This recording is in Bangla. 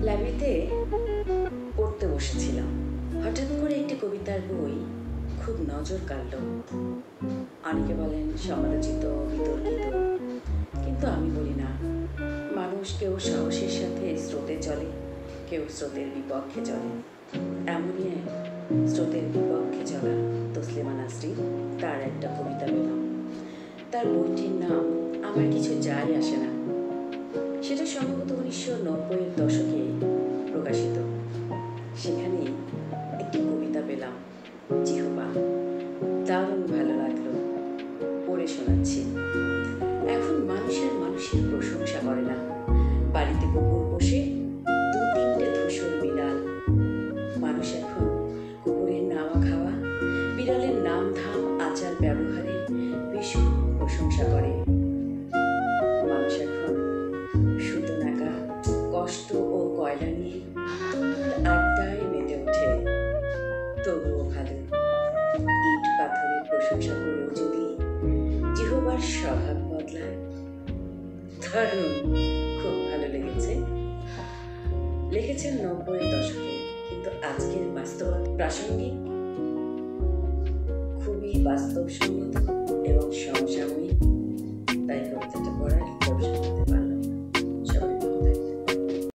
লাইব্রেরিতে পড়তে বসেছিলাম। হঠাৎ করে একটি কবিতার বই খুব নজর কাড়ল। অনেকে বলেন সমালোচিত, বিতর্কিত, কিন্তু আমি বলি না। মানুষ কেউ সাহসের সাথে স্রোতে চলে, কেউ স্রোতের বিপক্ষে চলে। এমনই স্রোতের বিপক্ষে চলা তসলিমা নাসরিন, তার একটা কবিতা পেলাম। তার বইটির নাম আমার কিছু যায় আসে না। সেটা সম্ভবত 1990-এর দশকে প্রকাশিত। সেখানে একটি কবিতা পেলাম, জিহ্বা। দারুণ ভালো লাগলো, পড়ে শোনাচ্ছি। এখন মানুষের প্রশংসা করে না। বাড়িতে কুকুর পোষে, 2-3টে ধূসর বিড়াল। মানুষ এখন কুকুরের নাওয়া খাওয়া, বিড়ালের নাম ধাম আচার ব্যবহারে ভীষণ প্রশংসা করে। মানুষ এখন সুতো নাকা, কষ্ট ও কয়লা নিয়ে তুমুল আড্ডায় মেতে ওঠে। তবুও ভালো, ইট পাথরের প্রশংসা করেও যদি জিহ্বার স্বভাব বদলায়। দারুণ, খুব ভালো লেগেছে। লিখেছেন 90-এর দশকে, কিন্তু আজকের বাস্তবতা প্রাসঙ্গিক, খুবই বাস্তবসম্মত এবং সমসাময়িক। তাই কবিতাটা পড়ার প্রয়োজন হতে পারে।